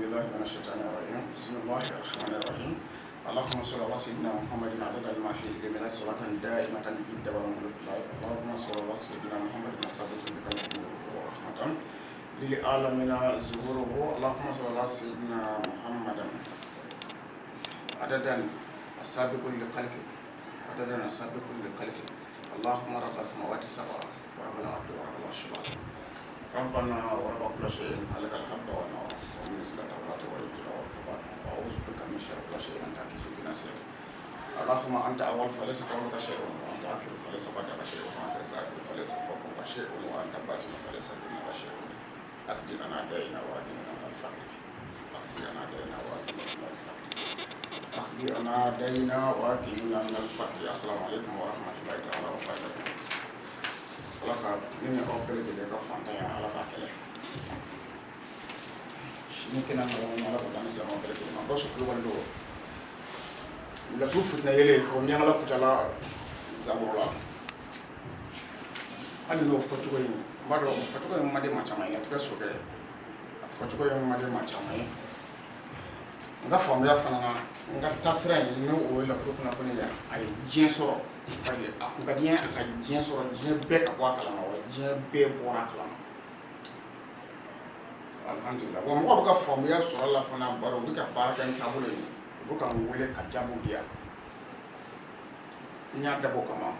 بالله من الشيطان الرجيم بسم الله الرحمن الرحيم اللهم صل على سيدنا محمد عدد ما في علمنا صلاة دائمة بالدوام ملك الله اللهم صل على سيدنا محمد مسابق بقلبه ورحمة للعالمين ظهوره اللهم صل على سيدنا محمد عددا السابق لخلقه عددا السابق لخلقه اللهم رب السماوات السبع ورب الأرض ورب العرش ربنا ورب كل شيء خلق الحب والنور ومن زلة التوراة والإنجيل والقرآن وأعوذ بك من شر كل شيء أنت أكيد في نفسك اللهم أنت أول فليس قبلك شيء وأنت آخر فليس بعدك شيء وأنت ظاهر فليس فوقك شيء وأنت باطن فليس دونك شيء أقضي أنا دينا وأدينا من الفقر أقضي أنا دينا وأدينا من الفقر أقضي أنا دينا وأدينا من الفقر السلام عليكم ورحمة الله تعالى وبركاته Alaka ni opele de ka fantanya alaka kele shini kena ngala ngala ko tan sama opele de ma bosu ko wando la tufu na yele ko nyala ko tala zabola ali no fotu ko yin mbado fotu ko yin made ma chama ina tika soke fotu ko yin made ma chama yin nga fam ya fanana nga tasra ni no o la ko na fani ya ay jensoro parce que a kun ka diɲɛ a ka diɲɛ sɔrɔ diɲɛ bɛɛ ka bɔ a kalama wa diɲɛ bɛɛ bɔra a kalama alhamdulillah bon mɔgɔ bɛ ka faamuya sɔrɔ a la fana bari u bɛ ka baara kɛ ni taabolo ye u bɛ ka n wele ka jaabiw di yan n y'a dabɔ o kama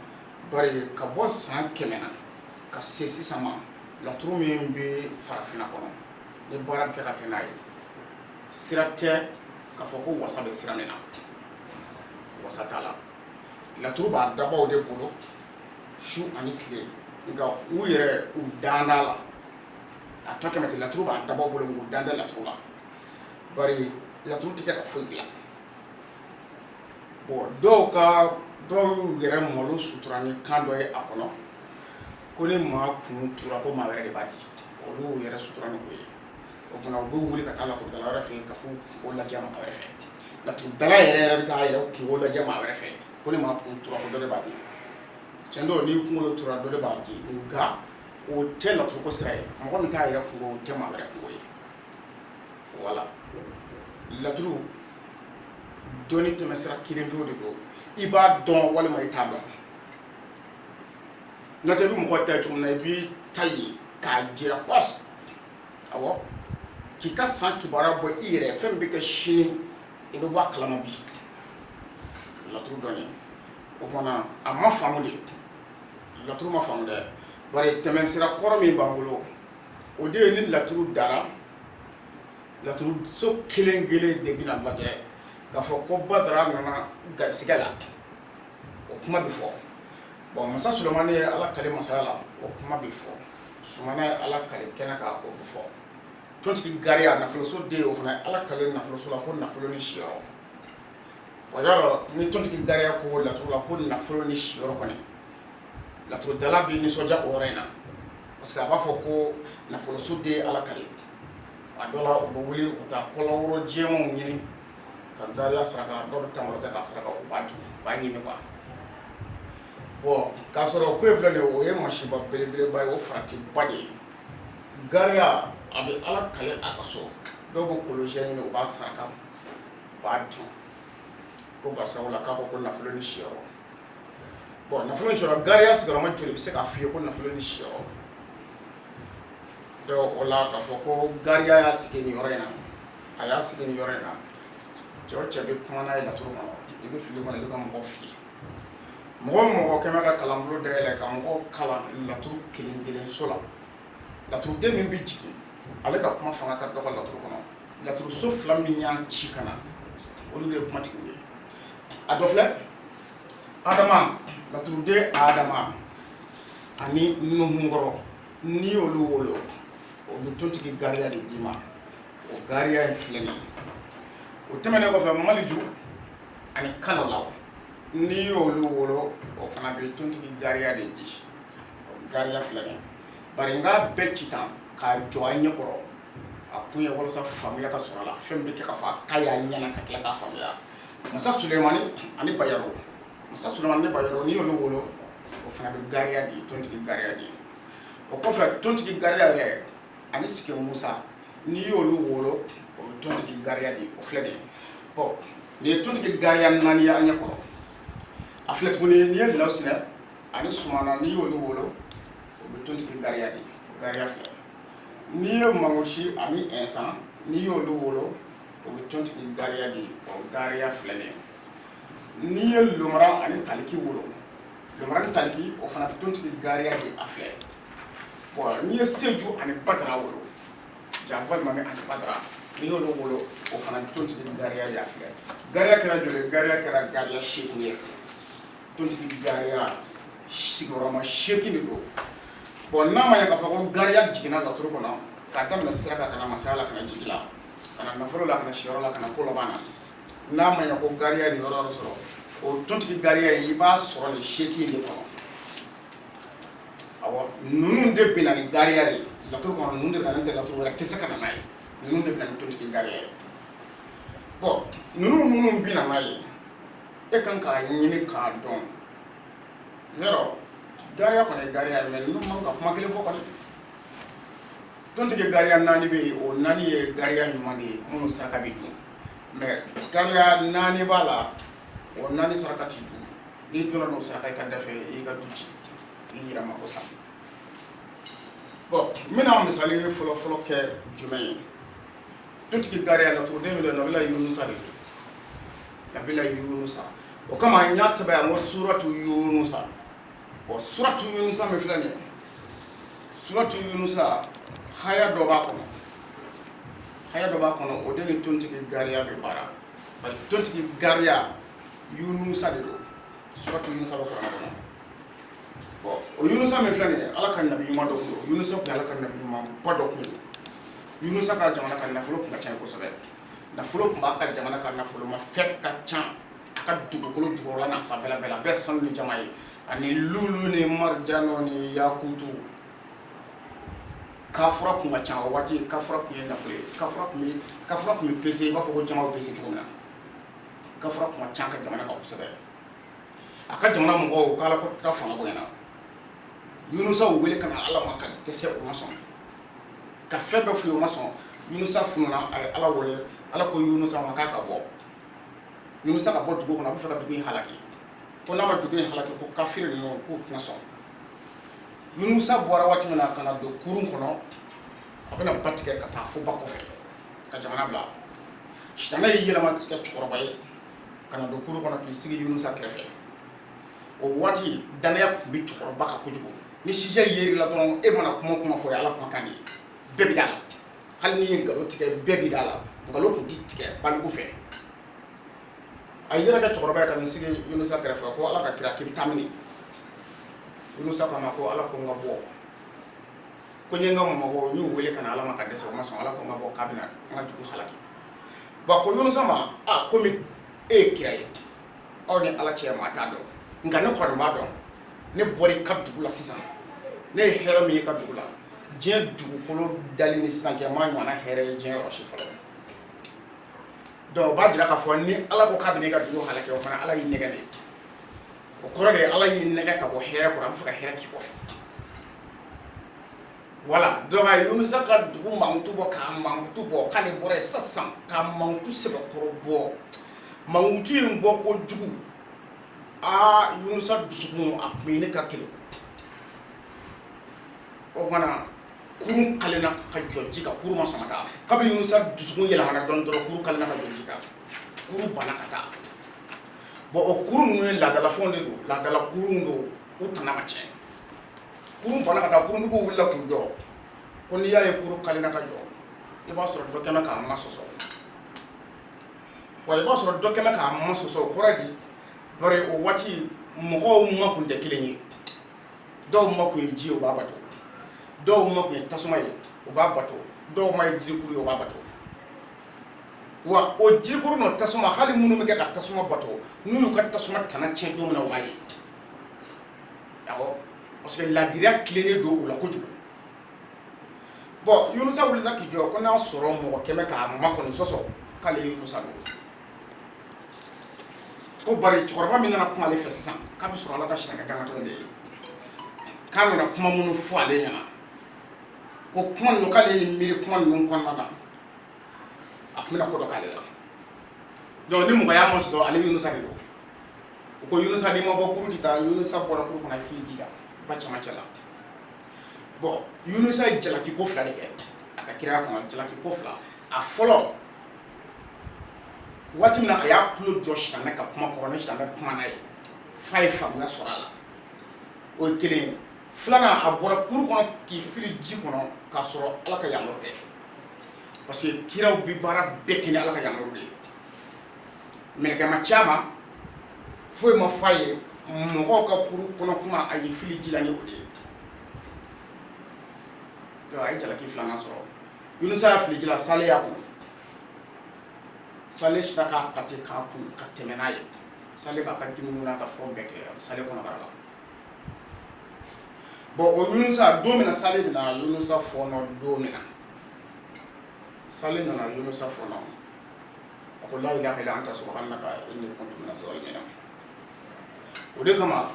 bari ka bɔ san 100 na ka se sisan ma laturu min bɛ farafinna kɔnɔ ni baara bɛ kɛ ka kɛ n'a ye sira tɛ k'a fɔ ko wasa bɛ sira min na wasa t'a la laturu b'a dabaw de bolo su ani tile nka u yɛrɛ u danda la a tɔ kɛmɛ tɛ laturu b'a dabaw bolo u danda laturu la bari laturu tɛ kɛ ka foyi dilan bon dɔw yɛrɛ malo sutura ni kan dɔ ye a kɔnɔ ko ni maa kun tura ko maa wɛrɛ de b'a di olu yɛrɛ sutura ni o ye o tuma u bɛ wuli ka taa laturudala wɛrɛ fɛ yen ka k'o lajɛ maa wɛrɛ fɛ laturudala yɛrɛ bɛ taa yɛrɛ k'o lajɛ maa wɛrɛ fɛ ko ne ma kun tura ko dɔ de b'a di tiɲɛ dɔ n'i kunkolo tura dɔ de b'a di nka o tɛ laturu ko sira ye mɔgɔ min t'a yɛrɛ kungo o tɛ maa wɛrɛ kungo ye wala laturu dɔnni tɛmɛsira kelen pewu de don i b'a dɔn walima i t'a dɔn n'o tɛ i bɛ mɔgɔ ta ye cogo min na i b'i ta ye k'a jɛya pasi awɔ k'i ka san kibaruya bɔ i yɛrɛ fɛn min bɛ kɛ sini i bɛ bɔ a kalama bi laturu dɔnni o kumana a ma faamu de laturu ma faamu dɛ bari tɛmɛsira kɔrɔ min b'an bolo o de ye ni laturu dara laturu so kelen kelen de bɛna lajɛ k'a fɔ ko Badara nana garisigɛ la o kuma bɛ fɔ bon masa Sulemani ye Ala kale masaya la o kuma bɛ fɔ Sumana ye Ala kale kɛnɛ kan o bɛ fɔ tontigi Gariya nafoloso den o fana ye Ala kale nafoloso la ko nafolo ni siyɔrɔ o yɔrɔ ni tontigi Gariya ko laturu la ko nafolo ni siyɔrɔ kɔni laturudala bɛ nisɔndiya o yɔrɔ in na parce que a b'a fɔ ko nafoloso den Ala kale a dɔ la u bɛ wuli u taa kɔlɔwɔrɔ jɛmanw ɲini ka Gariya saraka dɔw bɛ tamaro kɛ ka saraka u b'a dun u b'a ɲimi quoi bon k'a sɔrɔ ko in filɛ nin ye o ye masiba belebeleba ye o faratiba de ye Gariya a bɛ Ala kale a ka so dɔw bɛ kolojɛ ɲini u b'a saraka u b'a dun ko barisabula k'a ko nafolo ni siyɔrɔ bon nafolo ni siyɔrɔ Gariya sigiyɔrɔma joli bɛ se k'a f'i ye ko nafolo ni siyɔrɔ donc o la k'a fɔ ko Gariya y'a sigi nin yɔrɔ in na a y'a sigi nin yɔrɔ in na cɛ o cɛ bɛ kuma n'a ye laturu kɔnɔ i bɛ fili kɔnɔ i bɛ ka mɔgɔ fili mɔgɔ o mɔgɔ kɛmɛ ka kalanbolo dayɛlɛ ka mɔgɔ kalan laturu kelen kelen so la laturuden min bɛ jigin ale ka kuma fanga ka dɔgɔ laturu kɔnɔ laturu so fila min y'a ci ka na olu de ye kumatigiw ye a dɔ filɛ Adama laturuden Adama ani Nuhunkɔrɔ n'i y'olu wolo o bɛ tontigi Gariya de d'i ma o Gariya in filɛ nin ye o tɛmɛnen kɔfɛ Maliju ani Kalalaw n'i y'olu wolo o fana bɛ tontigi Gariya de di o Gariya filɛ nin ye bari n k'a bɛɛ ci tan k'a jɔ a ɲɛkɔrɔ a kun ye walasa faamuya ka sɔrɔ a la fɛn bɛ kɛ k'a fɔ a k'a y'a ɲɛna ka tila k'a faamuya masa Sulemani ani Bayero masa Sulemani ani Bayero n'i y'olu wolo o fana bɛ Gariya di tontigi Gariya di o kɔfɛ tontigi Gariya yɛrɛ ani Sike Musa n'i y'olu wolo o bɛ tontigi gariya di o filɛ nin ye bon nin ye tontigi gariya 4 ye an ɲɛ kɔrɔ a filɛ tuguni n'i ye lawsinɛ ani sumana n'i y'olu wolo o bɛ tontigi gariya di o gariya filɛ n'i ye mangosi ani ɛnsan n'i y'olu wolo o bɛ tontigi gariya di o gariya filɛ nin ye n'i ye lomara ani taliki wolo lomara ni taliki o fana bɛ tontigi gariya di a filɛ bon n'i ye seju ani badara wolo janfɔ mami ani badara n'i y'olu wolo o fana bɛ tontigi gariya di a filɛ gariya kɛra joli ye gariya kɛra gariya 8 ye tontigi gariya sigiyɔrɔma 8 de don bon n'a ma ɲɛ k'a fɔ ko gariya jiginna laturu kɔnɔ k'a daminɛ sira kan ka na masaya la ka na jigi la ka na nafolo la ka na siyɔrɔ la ka na ko laban na n'a ma ɲɛ ko gariya nin yɔrɔ sɔrɔ o tontigi gariya ye i b'a sɔrɔ nin 8 de kɔnɔ awɔ ninnu de bɛ na ni gariya ye laturu kɔnɔ ninnu de bɛ na ni laturu wɛrɛ tɛ se ka na n'a ye ninnu de bɛ na ni tontigi gariya ye bon ninnu minnu bɛ na n'a ye e kan k'a ɲini k'a dɔn yɔrɔ gariya kɔni ye gariya ye mais ninnu man ka kuma kelen fɔ kɔni tontigi gariya 4 bɛ yen o 4 ye gariya ɲuman de ye minnu saraka bɛ dun mais gariya 4 b'a la o 4 saraka tɛ dun n'i donna n'o saraka i ka dafɛ i y'i ka du ci i yɛrɛ mako sa bon n bɛna misali fɔlɔ-fɔlɔ kɛ jumɛn ye tontigi gariya laturuden min nabila yunusa de don nabila yunusa o kama n y'a sɛbɛn yan ko suratu yunusa bon suratu yunusa min filɛ nin ye suratu yunusa haya dɔ b'a kɔnɔ o de ni tontigi gariya bɛ baara bari tontigi gariya yunusa de don suratu yunusa bɛ kuranɛ kɔnɔ bon o yunusa min filɛ nin ye ala ka nabi ɲuman dɔ kun don yunusa tun ye ala ka nabi ɲuman ba dɔ kun don yunusa ka jamana ka nafolo tun ka ca kosɛbɛ nafolo tun b'a ka jamana ka nafolo ma fɛn ka ca a ka dugukolo jukɔrɔla n'a sanfɛla bɛɛ la a bɛɛ sanu ni jama ye ani lulu ni marijano ni yakutu kafura kun ka ca o waati kafura kun ye nafolo ye kafura kun bɛ pese i b'a fɔ ko jama bɛ pese cogo min na kafura kun ka ca ka jamana kan kosɛbɛ a ka jamana mɔgɔw k'ala ko ka fanga bonyana yunusa y'u wele ka na ala ma ka dɛsɛ o ma sɔn ka fɛn bɛɛ f'u ye o ma sɔn yunusa fununa a ye ala wele ala ko yunusa ma k'a ka bɔ yunusa ka bɔ dugu kɔnɔ a bɛ fɛ ka dugu in halaki ko n'a ma dugu in halaki ko kafiri ninnu k'u tɛna sɔn yunusa bɔra waati min na ka na don kurun kɔnɔ a bɛna ba tigɛ ka taa fo ba kɔfɛ ka jamana bila sitanɛ y'i yɛlɛma kɛ cɛkɔrɔba ye ka na don kurun kɔnɔ k'i sigi yunusa kɛrɛfɛ o waati danaya tun bɛ cɛkɔrɔba kan kojugu ni sijɛ yer'i la dɔrɔn e mana kuma o kuma fɔ o ye ala kumakan de ye bɛɛ bɛ d'a la hali n'i ye nkalon tigɛ bɛɛ bɛ d'a la nkalon tun tɛ tigɛ baliku fɛ a y'i yɛrɛ kɛ cɛkɔrɔba ye ka n'i sigi yunusa kɛrɛfɛ ko ala ka kira k'i bɛ taa mini yunusa ko a ma ko ala ko n ka bɔ ko n ye n ka mɔgɔw n y'u wele ka na ala ma ka dɛsɛ o ma sɔn ala ko n ka bɔ k'a bɛna n ka dugu halaki bon ko yunusa ma komi e ye kira ye aw ni ala cɛ maa t'a dɔn nka ne kɔni b'a dɔn ne bɔra i ka dugu la sisan ne ye hɛrɛ min ye i ka dugu la diɲɛ dugukolo dali ni sisan cɛ maa ɲɔgɔnna hɛrɛ ye diɲɛ yɔrɔ si fɔlɔ donc o b'a jira k'a fɔ ni ala ko k'a bɛ ne ka dugu halaki o fana ala y'i nɛgɛ de o kɔrɔ de ye ala y'i nɛgɛ ka bɔ hɛrɛ kɔrɔ a bɛ fɛ ka hɛrɛ k'i kɔfɛ voilà donc a ye yunusa ka dugu mankutu bɔ k'a mankutu bɔ k'ale bɔra yen sisan k'a mankutu sɛbɛkɔrɔ bɔ mankutu in bɔ kojugu yunusa dusukun a tun ye ne ka kɛlɛ o kumana kurun kalenna ka jɔ ji kan kurun ma sɔn ka taa kabi yunusa dusukun yɛlɛmana dɔɔni dɔrɔn kurun kalenna ka jɔ ji kan kurun banna ka taa bon o kurun ninnu ye laadalafɛnw de don laadala kurun don u tana ma tiɲɛ kurun banna ka taa kuruntigiw wulila k'u jɔ ko n'i y'a ye kurun kalenna ka jɔ i b'a sɔrɔ dɔ kɛmɛ k'a ma sɔsɔ wa i b'a sɔrɔ dɔ kɛmɛ k'a ma sɔsɔ o kɔrɔ di bari o waati mɔgɔw ma kun tɛ kelen ye dɔw ma kun ye ji ye o b'a bato dɔw ma kun ye tasuma ye o b'a bato dɔw ma ye jirikuru ye o b'a bato wa o jirikuru n'o tasuma hali minnu bɛ kɛ ka tasuma bato n'u y'u ka tasuma tana tiɲɛ don min na o b'a ye awɔ parce que ladiriya tilennen don o la kojugu bon yunusa wulila k'i jɔ ko n'a sɔrɔ mɔgɔ kɛmɛ k'a makɔni sɔsɔ k'ale ye yunusa don ko bari cɛkɔrɔba min nana kuma ale fɛ sisan k'a bɛ sɔrɔ ala ka silamɛ dangatɔw de ye k'a nana kuma minnu fɔ ale ɲɛna ko kuma ninnu k'ale ye miiri kuma ninnu kɔnɔna na a tun bɛna ko dɔ k'ale la donc ni mɔgɔ y'a ma sɔrɔ ale Yunusa de don u ko Yunusa n'i ma bɔ kuru ti taa Yunusa bɔra kuru kɔnɔ a ye fili ji la ba camancɛ la bon Yunusa ye jalaki ko 2 de kɛ a ka kiraya kɔnɔ jalaki ko 2 a fɔlɔ waati min na a y'a tulo jɔ sitanɛ ka kuma kɔrɔ ni sitanɛ kuma n'a ye f'a ye faamuya sɔrɔ a la o ye kelen ye filanan a bɔra kuru kɔnɔ k'i fili ji kɔnɔ k'a sɔrɔ Ala ka yamaru tɛ parce que kiraw bi baara bɛɛ kɛ ni Ala ka yamaru de ye mɛlɛkɛ ma ca ma foyi ma f'a ye mɔgɔw ka kuru kɔnɔ kuma a ye fili ji la ni o de ye donc a ye jalaki filanan sɔrɔ Yunusa y'a fili ji la Sale y'a kun Sale sita k'a ta ten k'a kun ka tɛmɛ n'a ye Sale k'a ka dumuni n'a ka fɛnw bɛɛ kɛ Sale kɔnɔbara la bon o Yunusa don min na Sale bɛna Yunusa fɔɔnɔ don min na Sale nana Yunusa fɔɔnɔ a ko la ilaha illa anta subhanaka inni kuntu minaz zalimin o de kama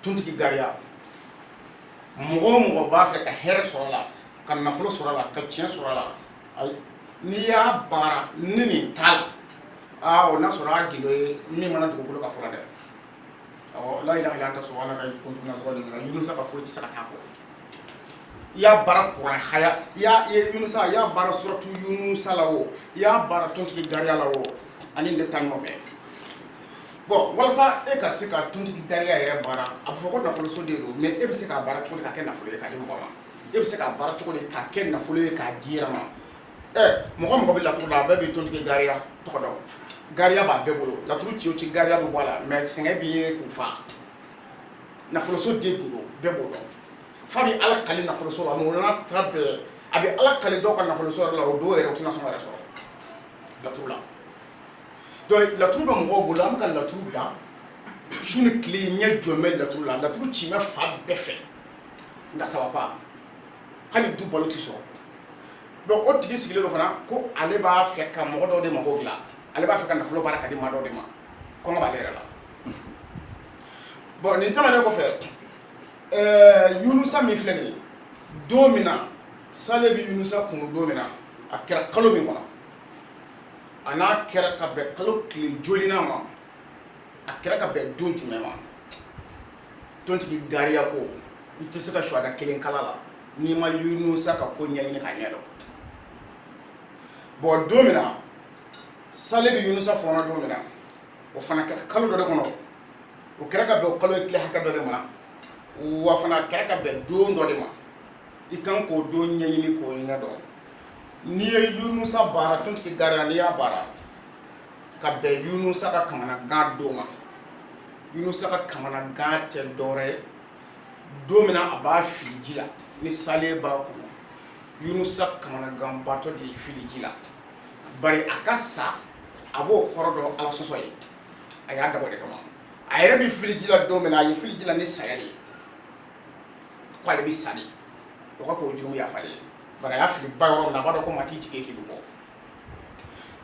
tuntigi gariya mɔgɔ o mɔgɔ b'a fɛ ka hɛrɛ sɔrɔ a la ka nafolo sɔrɔ a la ka tiɲɛ sɔrɔ a la n'i y'a baara ni nin t'a la o n'a sɔrɔ a gindo ye min mana dugukolo ka fɔlɔ dɛ awɔ la ilaha illa anta subhanaka inni kuntu minaz zalimin Yunusa ka foyi tɛ se ka k'a kɔ i y'a baara kuran haya i y'a baara suratu Yunusa la o i y'a baara tontigi gariya la o ani de bɛ taa ɲɔgɔn fɛ bon walasa e ka se ka tontigi gariya yɛrɛ baara a bɛ fɔ ko nafoloso de don mais e bɛ se k'a baara cogo di k'a kɛ nafolo ye k'a di mɔgɔ ma e bɛ se k'a baara cogo di k'a kɛ nafolo ye k'a di yɛrɛ ma mɔgɔ mɔgɔ bɛ laturu la a bɛɛ bɛ tontigi gariya tɔgɔ dɔn gariya b'a bɛɛ bolo laturu ci o ci gariya bɛ bɔ a la mais sɛgɛn b'i ye k'u fa nafoloso de don bɛɛ b'o dɔn fa bɛ Ala kale nafoloso la mais o n'a ta bɛɛ a bɛ Ala kale dɔw ka nafoloso yɛrɛ la o dɔw yɛrɛ o tɛna sɔn ka yɛrɛ sɔrɔ laturu la donc laturu bɛ mɔgɔw bolo an bɛ ka laturu da su ni tile ɲɛ jɔ bɛ laturu la laturu ci bɛ fa bɛɛ fɛ nka sababa hali du balo tɛ sɔrɔ donc o tigi sigilen don fana ko ale b'a fɛ ka mɔgɔ dɔw de mago dilan ale b'a fɛ ka nafolo baara ka di maa dɔw de ma kɔngɔ b'ale yɛrɛ la bon nin tɛmɛnen kɔfɛ Yunusa min filɛ nin ye don min na Sale bɛ Yunusa kun don min na a kɛra kalo min kɔnɔ a n'a kɛra ka bɛn kalo tile jolinan ma a kɛra ka bɛn don jumɛn ma tontigi gariya ko i tɛ se ka suhada kelen kala la n'i ma Yunusa ka ko ɲɛɲini k'a ɲɛdɔn bon don min na Sale bɛ Yunusa fɔɔnɔ don min na o fana kɛra kalo dɔ de kɔnɔ o kɛra ka bɛn o kalo tile hakɛ dɔ de ma wa fana kɛra ka bɛn don dɔ de ma i kan k'o don ɲɛɲini k'o ɲɛdɔn n'i ye Yunusa baara tontigi gariya n'i y'a baara ka bɛn Yunusa ka kamanagan don ma Yunusa ka kamanagan tɛ dɔwɛrɛ ye don min na a b'a fili ji la ni Sale b'a kɔnɔ Yunusa kamanagan batɔ de fili ji la bari a ka sa a b'o kɔrɔ dɔn Ala sɔsɔ ye a y'a dabɔ de kama a yɛrɛ bɛ fili ji la don min na a ye fili ji la ni saya de ye ko ale bɛ sa de o ka k'o jurumu yafalen ye bari a y'a fili ba yɔrɔ min na a b'a dɔn ko maa t'i jigi k'i bɛ bɔ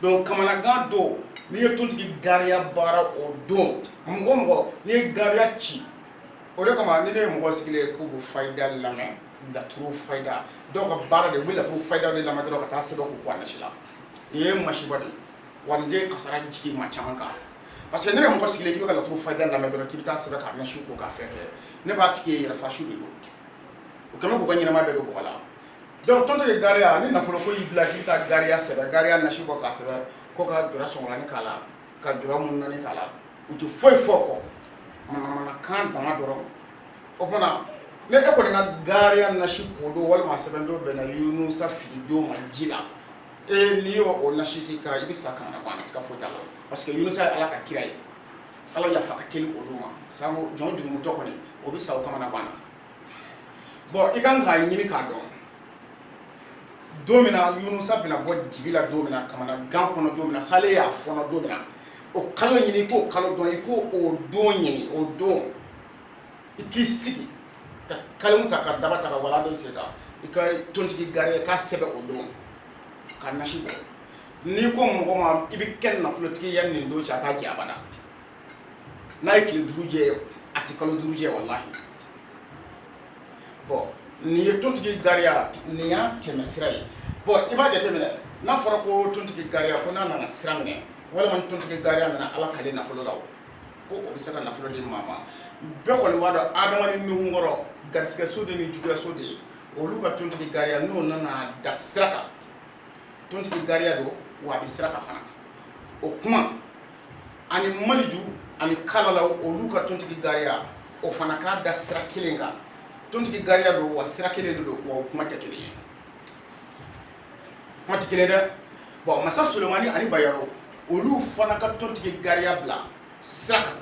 donc kamanagan don n'i ye tontigi gariya baara o don mɔgɔ o mɔgɔ n'i ye gariya ci o de kama ni ne ye mɔgɔ sigilen ye k'u bɛ fayida lamɛn laturu fayida dɔw ka baara de u bɛ laturu fayida de lamɛn dɔrɔn ka taa sɛbɛn k'u bɔ a nasi la nin ye masiba de ye wa nin de kasara jigin maa caman kan parce que ne ye mɔgɔ sigilen k'i bɛ ka laturu fayida lamɛn dɔrɔn k'i bɛ taa sɛbɛn k'a nasi ko k'a fɛn kɛ ne b'a tigi ye yɛrɛfa su de don o kɛmɛ k'u ka ɲɛnama bɛɛ don bɔgɔ la donc tontigi gariya ni nafolo ko y'i bila k'i bɛ taa gariya sɛbɛn gariya nasi bɔ k'a sɛbɛn ko ka jɔrɔ sɔngɔlanin k'a la ka jɔrɔ munnanin k'a la u tɛ foyi fɔ kɔ manamanakan dama dɔrɔn o kumana ne e kɔni ka gariya nasi ko don walima a sɛbɛn don bɛnna Yunusa fili don ma ji la n'i y'o o nasi k'i kan i bɛ sa kamana gan a se ka foyi t'a la parce que Yunusa ye Ala ka kira ye Ala yafa ka teli olu ma sanko jɔn jurumutɔ kɔni o bɛ sa o kamana gan na bon i kan k'a ɲini k'a dɔn don min na Yunusa bɛna bɔ dibi la don min na kamanagan kɔnɔ don min na Sale y'a fɔɔnɔ don min na o kalo ɲini i k'o kalo dɔn i k'o don ɲini o don i k'i sigi ka kalimu ta ka daba ta ka waladen sen kan i ka tontigi gariya k'a sɛbɛn o don ka nasi bɔ n'i ko mɔgɔ ma i bɛ kɛ nafolotigi yanni nin don cɛ a t'a jɛ abada n'a ye tile 5 jɛ a tɛ kalo 5 jɛ walahi bon nin ye tontigi gariya nin y'a tɛmɛ sira ye bon i b'a jateminɛ n'a fɔra ko tontigi gariya ko n'a nana sira minɛ walima tontigi gariya nana ala kale nafolo la ko o bɛ se ka nafolo di maa ma bɛɛ kɔni b'a dɔn adama ni nuhun kɔrɔ garisigɛ so de ni juguya so de ye olu ka tontigi gariya n'o nana da sira kan tontigi gariya don wa a bɛ sira kan fana o kuma ani maliju ani kalalaw olu ka tontigi gariya o fana k'a da sira kelen kan tontigi gariya don wa sira kelen de don wa o kuma tɛ kelen ye kuma tɛ kelen dɛ bon masa Sulemani ani Bayero olu fana ka tontigi gariya bila sira kan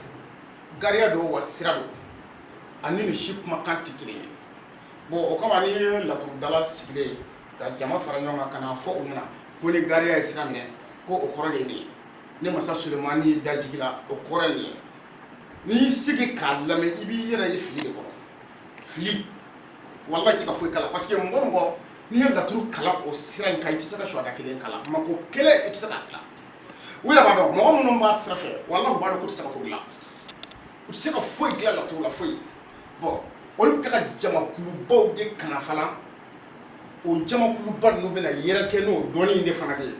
gariya don wa sira don ani ni si kumakan tɛ kelen ye bon o kama ni laturudala sigilen ka jama fara ɲɔgɔn kan ka na fɔ u ɲɛna ko ni gariya ye sira minɛ ko o kɔrɔ de ye nin ye ni masa Sulemani da jigila o kɔrɔ ye nin ye n'i y'i sigi k'a lamɛn i b'i yɛrɛ ye fili de kɔnɔ fili wallahi tɛ ka foyi kala parce que mɔgɔ o mɔgɔ n'i ye laturu kalan o sira in kan i tɛ se ka suhada kelen kalan mako kelen i tɛ se k'a dilan u yɛrɛ b'a dɔn mɔgɔ minnu b'a sira fɛ wallahi u b'a dɔn k'u tɛ se ka ko dilan u tɛ se ka foyi dilan laturu la foyi bon olu bɛ ka jamakulubaw de kanafala o jamakuluba ninnu bɛna yɛrɛkɛ n'o dɔnni in de fana de ye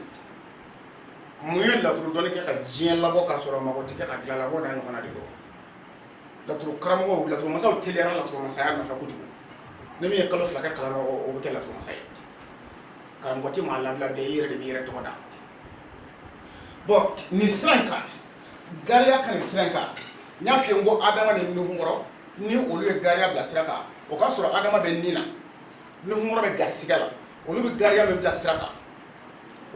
mun ye laturu dɔnni kɛ ka diɲɛ labɔ k'a sɔrɔ mago tɛ kɛ ka dilan la ko n'a ɲɔgɔnna de don laturu karamɔgɔw laturu masaw teliyara laturu masaya nɔfɛ kojugu ni min ye kalo 2 kɛ kalan na o bɛ kɛ laturu masa ye karamɔgɔ tɛ maa labila bilen i yɛrɛ de b'i yɛrɛ tɔgɔ da bon nin sira in kan gariya ka nin sira in kan n y'a f'i ye n ko adama ni nuhun kɔrɔ ni olu ye gariya bila sira kan o k'a sɔrɔ adama bɛ nin na nuhun kɔrɔ bɛ garisigɛ la olu bɛ gariya min bila sira kan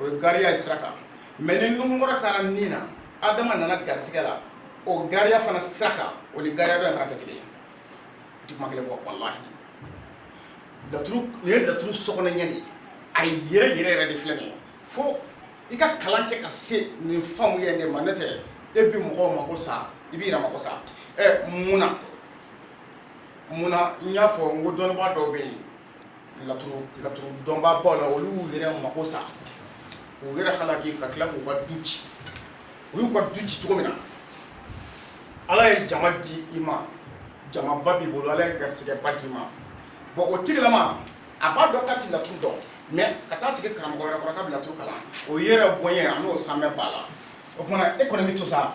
o ye gariya ye sira kan mais ni nuhun kɔrɔ taara nin na adama nana garisigɛ la o gariya fana sira kan o ni gariya dɔ in fana tɛ kelen ye u tɛ kuma kelen fɔ wallahi laturu nin ye laturu sokɔnɔɲɛ de ye a yɛrɛ yɛrɛ de filɛ nin ye fo i ka kalan kɛ ka se nin fɛnw ye de ma ne tɛ e bi mɔgɔw mako sa i b'i yɛrɛ mako sa munna n y'a fɔ n ko dɔnnibaa dɔw bɛ yen laturu dɔnbaabaw la olu y'u yɛrɛ mako sa k'u yɛrɛ halaki ka tila k'u ka du ci u y'u ka du ci cogo min na ala ye jama di i ma jamaba b'i bolo ala ye garisigɛba d'i ma bon o tigilama a b'a dɔn k'a tɛ laturu dɔn mais ka taa sigi karamɔgɔ wɛrɛ kɔrɔ k'a bɛ laturu kalan o yɛrɛ bonya a n'o sanbɛ b'a la o kumana e kɔni bɛ to sa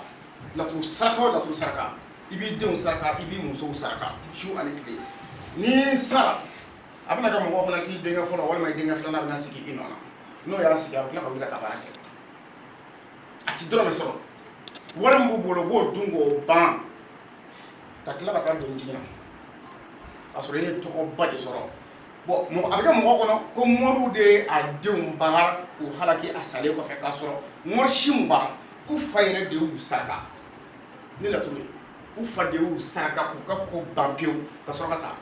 laturu saraka o laturu saraka i b'i denw saraka i b'i musow saraka su ani tile ni sara a bɛna kɛ mɔgɔw fana k'i denkɛ fɔlɔ walima i denkɛ filanan bɛna sigi i nɔ na n'o y'a sigi a bɛ tila ka wuli ka taa baara kɛ a ti dɔrɔmɛ sɔrɔ wari min b'u bolo u b'o dun k'o ban ka tila ka taa doni jigin na k'a sɔrɔ e ye tɔgɔba de sɔrɔ bon a bɛ kɛ mɔgɔ kɔnɔ ko moriw de ye a denw baga k'u halaki a salen kɔfɛ k'a sɔrɔ mori si min bara k'u fa yɛrɛ de y'u saraka ni laturu ye k'u fa de y'u saraka k'u ka ko ban pewu ka sɔrɔ ka sa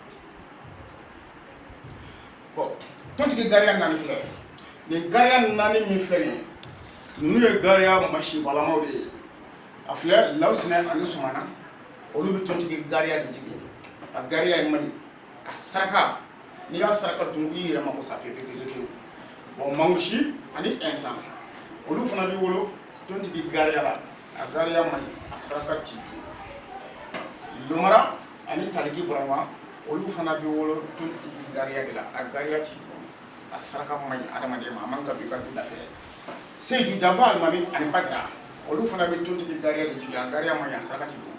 bon tontigi gariya naani filɛ nin gariya naani min filɛ nin ye ninnu ye gariya masibalamaw de ye a filɛ Lawusinɛ ani Sumana olu bɛ tontigi gariya de jigin a gariya ye man a saraka n'i y'a saraka dun i yɛrɛ mako sa pewu bon Mangusi ani Ɛnsan olu fana b'i wolo tontigi gariya la a gariya man a saraka ti dun Lomara ani Taliki Burama olu fana b'i wolo tontigi gariya de la a gariya ti dun a saraka man adamaden ma a man ka don i ka du lafɛ Seju Janfa Alimami ani Badara olu fana bɛ tontigi gariya de jigin a gariya man a saraka ti dun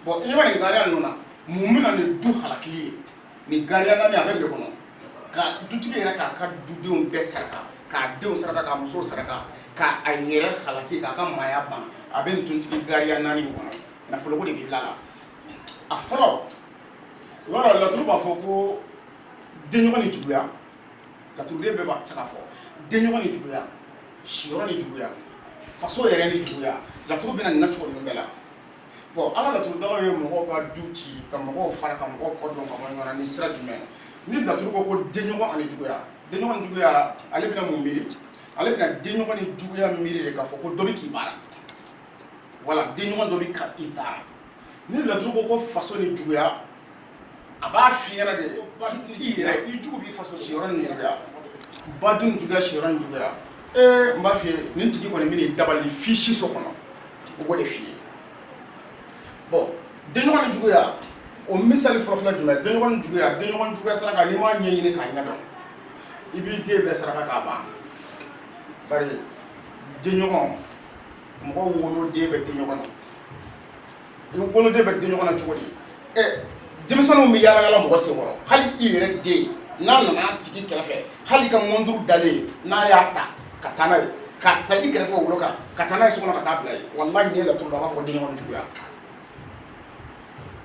bon i b'a nin gariya ninnu na mun bɛna nin du halakili ye nin gariya naani a bɛ nin de kɔnɔ ka dutigi yɛrɛ k'a ka dudenw bɛɛ saraka k'a denw saraka k'a musow saraka k'a yɛrɛ halaki k'a ka maaya ban a bɛ nin tontigi gariya naani in kɔnɔ nafoloko de bɛ bila la a fɔlɔ yɔrɔ laturu b'a fɔ ko denɲɔgɔn ni juguya laturuden bɛɛ b'a se k'a fɔ denɲɔgɔn ni juguya siyɔrɔ ni juguya faso yɛrɛ ni juguya laturu bɛna nin na cogo ninnu bɛɛ la bon an ka laturudalaw ye mɔgɔw ka du ci ka mɔgɔw fara ka mɔgɔw kɔ dɔn ka bɔ ɲɔgɔn na ni sira jumɛn ni laturu ko ko denɲɔgɔn ani juguya denɲɔgɔn ni juguya ale bɛna mun miiri ale bɛna denɲɔgɔn ni juguya miiri de k'a fɔ ko dɔ bɛ k'i baara wala denɲɔgɔn dɔ bɛ ka i baara ni laturu ko ko faso ni juguya a b'a f'i ɲɛna de i yɛrɛ i jugu b'i faso siyɔrɔ ni juguya badun juguya siyɔrɔ ni juguya n b'a f'i ye nin tigi kɔni bɛ nin dabali f'i siso kɔnɔ o b'o de f'i ye bon denɲɔgɔn ni juguya o misali fɔlɔfɔlɔ jumɛn denɲɔgɔn ni juguya saraka n'i m'a ɲɛɲini k'a ɲɛdɔn i b'i den bɛɛ saraka k'a ban bari deɲɔgɔn mɔgɔ woloden bɛ deɲɔgɔn na i woloden bɛ deɲɔgɔn na cogo di denmisɛnninw bɛ yaala yaala mɔgɔ senkɔrɔ hali i yɛrɛ den n'a nana sigi kɛrɛfɛ hali ka mɔnturu dalen n'a y'a ta ka taa n'a ye k'a ta i kɛrɛfɛ wolo kan ka taa n'a ye so kɔnɔ ka taa bila ye walahi n'i ye laturu dɔn a b'a fɔ ko deɲɔgɔn juguya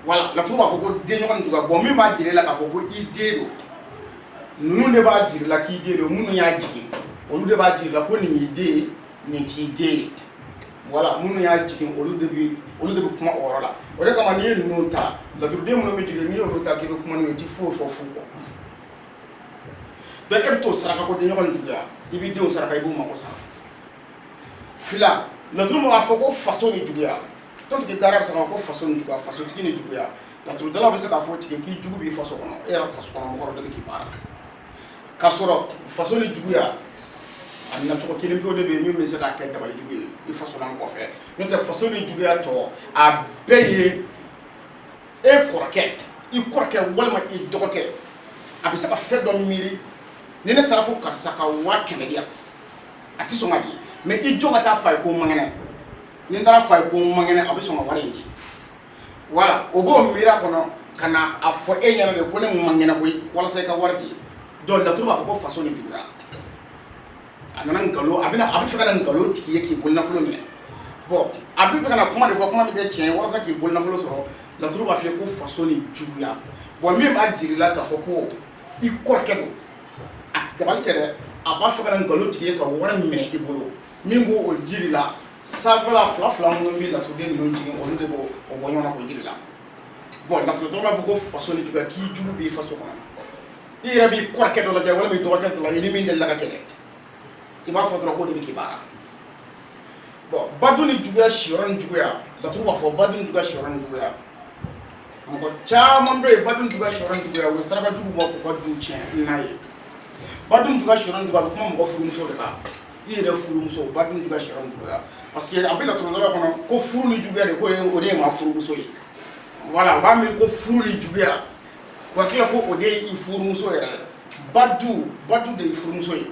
wala laturu b'a fɔ ko deɲɔgɔn juguya bon min b'a jira i la k'a fɔ ko i den don ninnu de b'a jira i la k'i den don minnu y'a jigin olu de b'a jira i la ko nin y'i den ye nin t'i den ye wala minnu y'a jigin olu de bɛ kuma o yɔrɔ la o de kama n'i ye ninnu ta laturuden minnu bɛ jigin n'i y'olu ta k'i bɛ kuma n'u ye i ti foyi fɔ fu kɔ donc e bɛ t'o saraka ko deɲɔgɔn juguya i b'i denw saraka i b'u mago sara fila laturu b'a fɔ ko faso ni juguya tɔntigi gara bɛ se k'a fɔ ko faso ni juguya fasotigi ni juguya laturudala bɛ se k'a fɔ tigi k'i jugu b'i faso kɔnɔ e yɛrɛ faso kɔnɔ mɔgɔ dɔ de bɛ k'i baara k'a sɔrɔ faso ni juguya a nacogo kelen pewu de bɛ yen min bɛ se k'a kɛ dabalijugu ye i fasolan kɔfɛ n'o tɛ faso ni juguya tɔ a bɛɛ ye e kɔrɔkɛ i kɔrɔkɛ walima i dɔgɔkɛ a bɛ se ka fɛn dɔ miiri ni ne taara ko karisa ka 100 di yan a tɛ sɔn ka di mais i jɔ ka taa f'a ye ko n mangɛnɛ ni n taara f'a ye ko n mangɛnɛ a bɛ sɔn ka wari in di voilà o b'o miiri a kɔnɔ ka na a fɔ e ɲɛna de ko ne mangɛnɛ koyi walasa i ka wari di donc laturu b'a fɔ ko faso ni juguya a nana nkalon a bɛ fɛ ka na nkalon tigi ye k'i bolinafolo minɛ bon a bɛ fɛ ka na kuma de fɔ kuma min tɛ tiɲɛ ye walasa k'i bolinafolo sɔrɔ laturu b'a fɔ ko faso ni juguya bon min b'a jira i la k'a fɔ ko i kɔrɔkɛ don a dabali tɛ dɛ a b'a fɛ ka na nkalon tigi ye ka wari minɛ i bolo min b'o jiri la sanfɛla fila minnu bɛ laturuden ninnu jigin olu de b'o bɔ ɲɔgɔn na k'o jiri la bon laturuden b'a fɔ ko faso ni juguya k'i jugu b'i faso kɔnɔ i yɛrɛ b'i kɔrɔkɛ dɔ lajɛ walima i dɔgɔkɛ dɔ lajɛ ni min delila ka kɛlɛ i b'a fɔ dɔrɔn ko de bɛ k'i baara bon badu ni juguya siyɔrɔ ni juguya laturu b'a fɔ badu ni juguya siyɔrɔ ni juguya mɔgɔ caman bɛ yen badu ni juguya siyɔrɔ ni juguya o ye saraka jugu bɔ k'u ka du tiɲɛ n'a ye badu ni juguya siyɔrɔ ni juguya a bɛ kuma mɔgɔ furumuso de kan i yɛrɛ furumuso badu ni juguya siyɔrɔ ni juguya parce que a bɛ laturu dɔ la kɔnɔ ko furu ni juguya de ko o de ye maa furumuso ye voilà u b'a miiri ko furu ni juguya wa tila ko o de ye i furumuso yɛrɛ badu de ye furumuso ye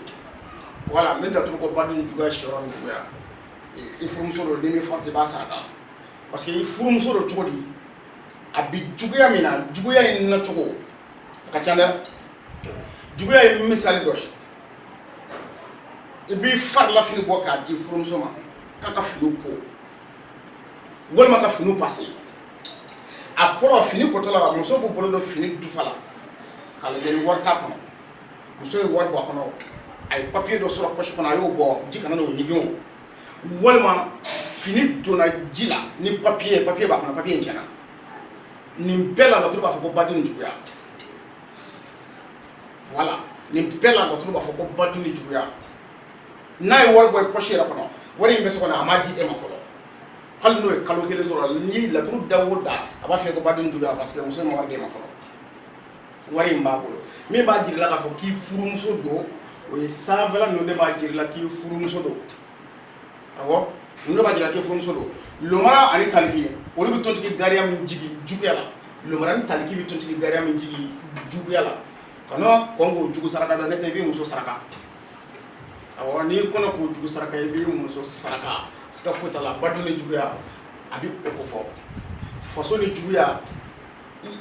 voilà ne tɛ turu ko badu ni juguya siyɔrɔ ni juguya i furumuso don ni min fɔra i b'a saraka parce que i furumuso don cogo di a bi juguya min na juguya in nacogo a ka ca dɛ juguya ye misali dɔ ye i b'i farila fini bɔ k'a di furumuso ma k'a ka fini ko walima ka fini pase a fɔlɔ fini kɔtɔla muso b'u bolo don fini dufa la k'a lajɛ ni wari t'a kɔnɔ muso ye wari bɔ a kɔnɔ a ye papiye dɔ sɔrɔ poche kɔnɔ a y'o bɔ ji kana n'o ɲigin o walima fini donna ji la ni papiye b'a kɔnɔ papiye in tiɲɛna nin bɛɛ la laturu b'a fɔ ko badu ni juguya voilà nin bɛɛ la laturu b'a fɔ ko badu ni juguya n'a ye wari bɔ poche yɛrɛ kɔnɔ wari in bɛ so kɔnɔ a m'a di e ma fɔlɔ hali n'o ye kalo kelen sɔrɔ ni laturu da o da a b'a fɔ ko badu ni juguya parce que muso in ma wari d'e ma fɔlɔ wari in b'a bolo min b'a jira i la k'a fɔ k'i furumuso don o ye sanfɛla ninnu de b'a jira i la k'i furumuso don awɔ ninnu de b'a jira k'i furumuso don lomara ani taliki olu bɛ tontigi gariya min jigi juguya la lomara ni taliki bɛ tontigi gariya min jigi juguya la kana kɔn k'o jugu saraka da ne tɛ i b'i muso saraka awɔ n'i kɔnɔ k'o jugu saraka i b'i muso saraka siga foyi t'a la badu ni juguya a bɛ o ko fɔ faso ni juguya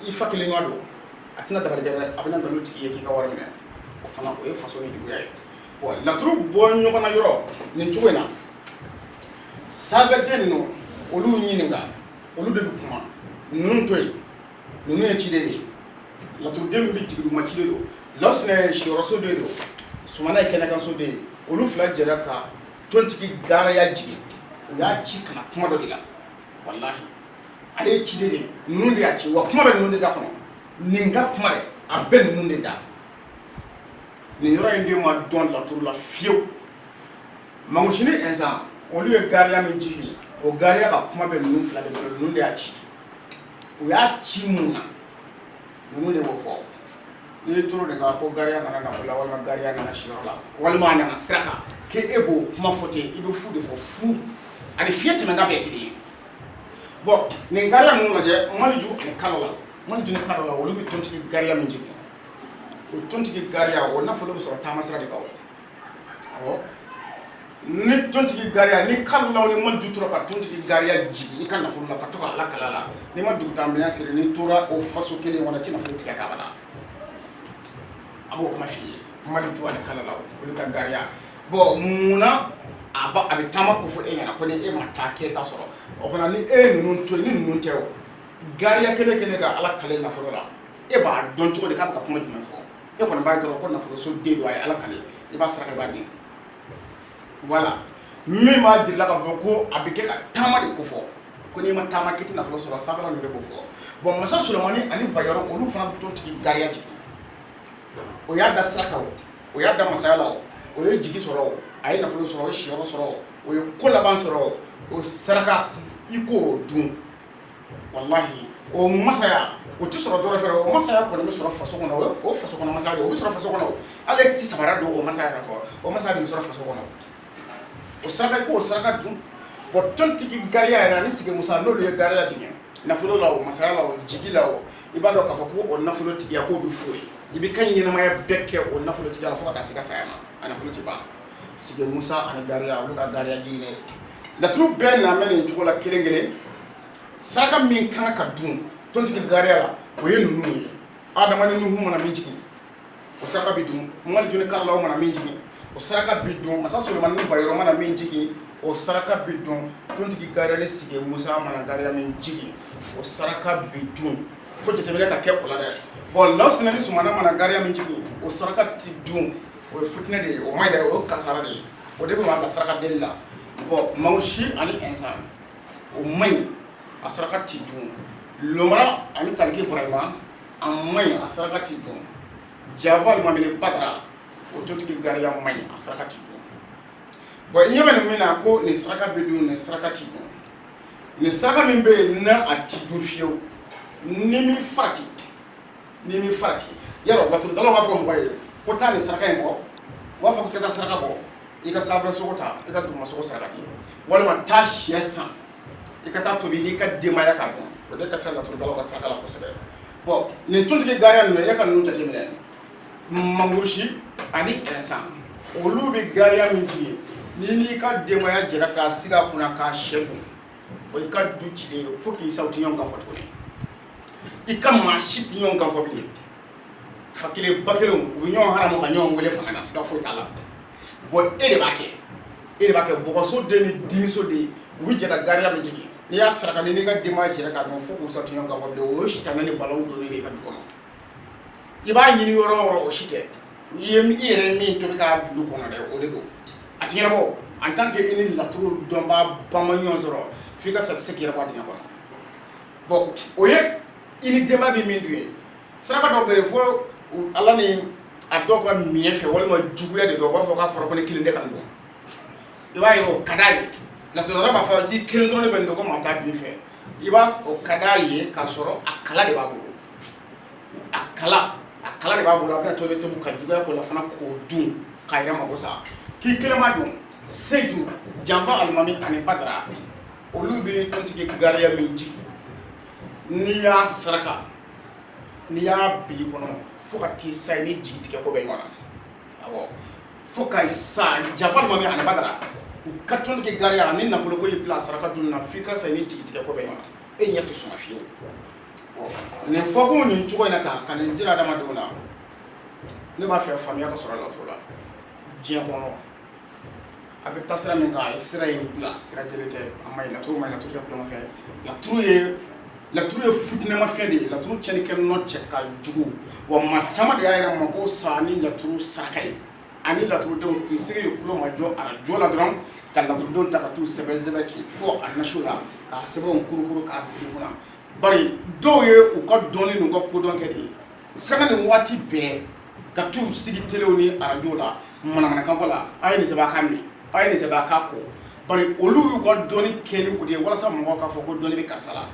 i fa kelen ɲɔgɔn don a tɛna dabalijɛ dɛ a bɛna nkalon tigi ye k'i ka wari minɛ o fana o ye faso ni juguya ye bon laturu bɔ ɲɔgɔn na yɔrɔ nin cogo in na sanfɛden ninnu olu ɲininka olu de bɛ kuma ninnu to yen ninnu ye ciden de ye laturuden bɛ jigin duguma ciden don lawusinɛ ye siyɔrɔso de don sumana ye kɛnɛkanso de ye olu fila jɛra ka tontigi garaya jigin u y'a ci kana kuma dɔ de la walahi ale ye ciden de ye ninnu de y'a ci wa kuma bɛ ninnu de da kɔnɔ nin ka kuma dɛ a bɛ ninnu de da nin yɔrɔ in de ma dɔn laturu la fiyewu mangosini ɛnsan olu ye gariya min jigin o gariya ka kuma bɛ ninnu fila de bolo ninnu de y'a ci u y'a ci mun na ninnu de b'o fɔ n'i ye toro de ka ko gariya nana nafolo la walima gariya nana siyɔrɔ la walima a nana sira kan k'e b'o kuma fɔ ten i bɛ fu de fɔ fu ani fiɲɛ tɛmɛnkan bɛɛ kelen ye bon nin gariya ninnu lajɛ maliju ani kalola maliju ni kalola olu bɛ tontigi gariya min jigin o tontigi gariya o nafolo bɛ sɔrɔ taama sira de kan awɔ ni tontigi gariya ni kala ni man jutura ka tontigi gariya jigi I ka nafolo la ka to ka ala kala la ni ma duguta minɛ siri ni tora o faso kelen kɔnɔ ti nafolo tigɛ ka bada abo kuma fi kuma di juwa ni kala la olu ka gariya bon muna a bɛ taama ko fɔ e ɲɛna ko ni e ma taa kɛ ta sɔrɔ o kɔnɔ ni e ninnu to ni ninnu tɛ o gariya kelen kelen ka ala kale nafolo la e b'a dɔn cogo di k'a bɛ ka kuma jumɛn fɔ e kɔni b'a dɔrɔn ko nafolo so den do a ye ala kale I b'a saraka I b'a di voilà min b'a dirila k'a fɔ ko a bɛ kɛ ka taama de ko fɔ ko n'i ma taama k'i tɛ nafolo sɔrɔ sanfɛla ninnu de b'o fɔ bon masa Sulemani ani Bayɔrɔ olu fana bɛ tontigi gariya jigin o y'a da sira kan o y'a da masaya la o ye jigi sɔrɔ a ye nafolo sɔrɔ o ye siyɔrɔ sɔrɔ o ye ko laban sɔrɔ o saraka I k'o dun wallahi o masaya o tɛ sɔrɔ dɔrɔn fɛ o masaya kɔni bɛ sɔrɔ faso kɔnɔ o faso kɔnɔ masaya de o bɛ sɔrɔ faso kɔnɔ ale tɛ sabara don o masaya kan fɔ o masaya de bɛ sɔrɔ faso kɔnɔ o saraka I k'o saraka dun bon tontigi gariya yɛrɛ ani sigi musa n'olu ye gariya jigin nafolo la o masaya la o jigi la o I b'a dɔn k'a fɔ ko o nafolo tigiya k'o bɛ f'o ye I bɛ ka ɲɛnamaya bɛɛ kɛ o nafolo tigiya la fo ka taa se ka saya ma a nafolo tɛ ban sigi musa ani gariya olu ka gariya jigin laturu bɛɛ namɛ nin cogo la kelen kelen saraka min kan ka dun tontigi gariya la o ye ninnu ye adama ni nuhu mana min jigin o saraka bɛ dun mɔni joli karalaw mana min jigin o saraka bɛ dun masa Sulemani ni Bayɔrɔ mana min jigin o saraka bɛ dun tontigi gariya ni sigi musa mana gariya min jigin o saraka bɛ dun fo jateminɛ ka kɛ o la dɛ bon Lawusina ni Sumana mana gariya min jigin o saraka ti dun o ye fitinɛ de ye o ma ye dɛ o ye kasara de ye o de bɛ ma ka saraka deli la bon Mawusi ani Ɛnsa o ma ɲi a saraka ti dun Lomara ani Taliki Burahima a ma ɲi a saraka ti dun Java Alimamina Badara o tontigi gariya ma ɲi a saraka ti dun bon I ɲɛ bɛ nin min na ko nin saraka bɛ dun nin saraka ti dun nin saraka min bɛ yen n'a a ti dun fiyewu ni min farati yarɔ laturudalaw b'a fɔ mɔgɔ ye ko taa nin saraka in bɔ u b'a fɔ ko k'i ka taa saraka bɔ I ka sanfɛ sogo ta I ka duguma sogo sarakati walima taa sɛ san I ka taa tobi n'i ka denbaya k'a dun o de ka ca laturudalaw ka saraka la kosɛbɛ bon nin tontigi gariya ninnu e ka ninnu jateminɛ Mangorosi ani Ɛnsa olu bɛ gariya min jigin n'i n'i ka denbaya jɛra k'a sigi a kunna k'a sɛ dun o I ka du cilen fo k'i saw tɛ ɲɔgɔn kan fɔ tuguni I ka maa si tɛ ɲɔgɔn kan fɔ bilen fa kelen ba kelen u bɛ ɲɔgɔn haramu ka ɲɔgɔn wele fanga na siga foyi t'a la bon e de b'a kɛ bɔgɔso den ni dimiso de u bɛ jɛ ka gariya min jigin n'i y'a saraka ni n'i ka denbaya jɛra k'a dun fo k'u saw tɛ ɲɔgɔn kan fɔ bilen o ye sitanɛ ni balawu donnen de I ka du kɔnɔ I b'a ɲini yɔrɔ o yɔrɔ o si tɛ I yɛrɛ min tobi k'a bulu kɔnɔ dɛ o de don a ti ɲɛnabɔ en tant que I ni laturu dɔnbaa ba ma ɲɔgɔn sɔrɔ f'i ka satisfait yɛrɛ bɔ a dingɛ kɔnɔ bon o ye I ni denbaya bɛ min dun ye saraka dɔ bɛ yen fo Ala ni a dɔw ka miɲɛ fɛ walima juguya de don u b'a fɔ k'a fɔra ko ne kelen de kan dun I b'a ye o ka d'a ye laturudala b'a fɔ k'i kelen dɔrɔn de bɛ nin dɔn ko maa t'a dun fɛ I b'a o ka d'a ye k'a sɔrɔ a kala de b'a bolo a kala de b'a bolo a bɛna tobi ka juguya k'o la fana k'o dun k'a yɛrɛ mago sa k'i kelen b'a dun Seju Janfa Alimami ani Badara olu bɛ tontigi gariya min jigin n'i y'a saraka n'i y'a bili kɔnɔ fo ka t'i sa ni jigi tigɛ ko bɛ ɲɔgɔn na awɔ fo ka sa Janfa Alimami ani Badara u ka tontigi gariya ni nafolo ko y'i bila saraka dun na f'i ka sa ni jigi tigɛ ko bɛ ɲɔgɔn na e ɲɛ tɛ sɔn fiyewu nin fɔkun nin cogo in na tan ka nin jira adamadenw na ne b'a fɛ faamuya ka sɔrɔ laturu la diɲɛ kɔnɔ a bɛ taa sira min kan a ye sira in bila sira jɛlen tɛ a ma ɲi laturu ma ɲi laturu tɛ kulonkɛfɛn laturu ye fitinɛmafɛn de ye laturu cɛnnikɛ nɔ cɛ ka jugu wa maa caman de y'a yɛrɛ ma ko sa ni laturu saraka ye ani laturudenw k'i sigi ye kulo ma jɔ arajo la dɔrɔn ka laturudenw ta ka t'u sɛbɛ k'i kɔ a nasiw la k'a sɛbɛnw kurukuru k'a bili kunna bari dɔw ye u ka dɔnni n'u ka kodɔn kɛ de ye sanga ni waati bɛɛ ka t'u sigi telew ni arajo la manamanakan fɔ la a ye nin sɛbɛn a ka minɛ a ye nin sɛbɛn a ka ko bari olu y'u ka dɔnni kɛ ni o de ye walasa mɔgɔw k'a fɔ ko dɔnni bɛ karisa la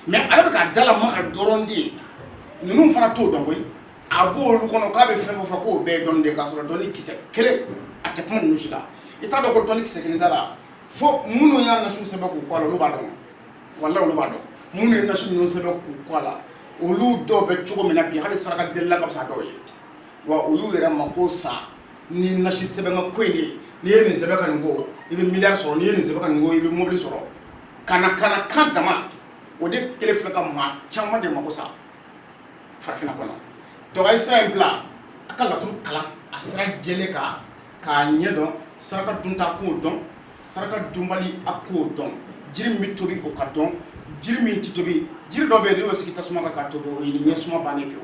mais ale bɛ ka dalamaga dɔrɔn de ye ninnu fana t'o dɔn koyi a b'olu kɔnɔ k'a bɛ fɛn o fɛn k'o bɛɛ ye dɔnni de ye k'a sɔrɔ dɔnni kisɛ kelen a tɛ kuma ninnu si la i t'a dɔn ko dɔnni kisɛ kelen t'a la fo minnu y'a nasiw sɛbɛn k'u kɔ a la olu b'a dɔn walahi olu b'a dɔn minnu ye nasiw ninnu sɛbɛn k'u kɔ a la olu dɔw bɛ cogo min na bi hali saraka delila ka fisa dɔw ye wa olu yɛrɛ ma ko sa ni nasi sɛbɛn ka ko in de ye n'i ye nin sɛbɛn ka nin ko i bɛ miliyari sɔrɔ n'i ye nin sɛbɛn ka nin ko i bɛ mobili sɔrɔ kana kan dama o de kelen filɛ ka maa caman de mako sa farafinna kɔnɔ donc a ye sira in bila a ka laturu kalan a sira jɛlen kan k'a ɲɛdɔn saraka dunta k'o dɔn saraka dunbali a k'o dɔn jiri min bɛ tobi o ka dɔn jiri min tɛ tobi jiri dɔ bɛ yen n'i y'o sigi tasuma kan ka tobi o ye ni ɲɛsuma bannen pewu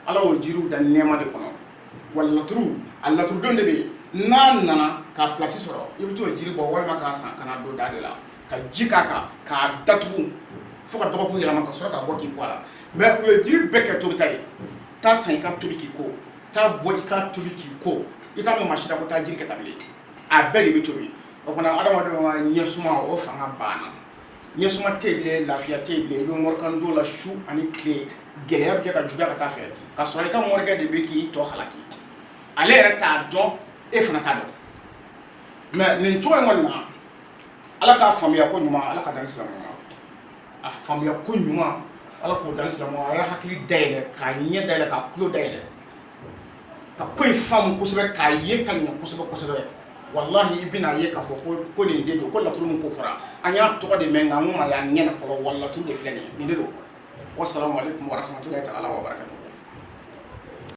ala y'o jiriw da nɛɛma de kɔnɔ wa laturu a laturudon de bɛ yen n'a nana k'a pilasi sɔrɔ i bɛ t'o jiri bɔ walima k'a san ka na don da de la ka ji k'a kan k'a datugu fo ka dɔgɔkun yɛlɛma ka sɔrɔ k'a bɔ k'i bɔ a la mais u ye jiri bɛɛ kɛ tobita ye taa san i ka tobi k'i ko taa bɔ i ka tobi k'i ko i t'a mɛn maa si la ko taa jiri kɛ ta bilen a bɛɛ de bɛ tobi o kumana adamadenw ka ɲɛsuma o fanga banna ɲɛsuma tɛ yen bilen lafiya tɛ yen bilen i bɛ mɔrikan don la su ani tile gɛlɛya bɛ kɛ ka juguya ka taa fɛ ka sɔrɔ i ka mɔrikɛ de bɛ k'i tɔ halaki ale yɛrɛ t'a dɔn e fana t'a dɔn mais nin cogo in kɔni na ala k'a faamuya ko ɲuman ala ka dan silamɛya a faamuya ko ɲuman ala k'o dan silamɛya a y'a hakili dayɛlɛ k'a ɲɛ dayɛlɛ k'a tulo dayɛlɛ ka ko in faamu kosɛbɛ k'a ye ka ɲɛ kosɛbɛ kosɛbɛ wallahi i bɛna ye k'a fɔ ko nin de don ko laturu min ko fɔra an y'a tɔgɔ de mɛn nka an ko ma y'a ɲɛna fɔlɔ wa laturu de filɛ nin de don wassalamu alaikum warahmatullahi ta'ala wa barakatuh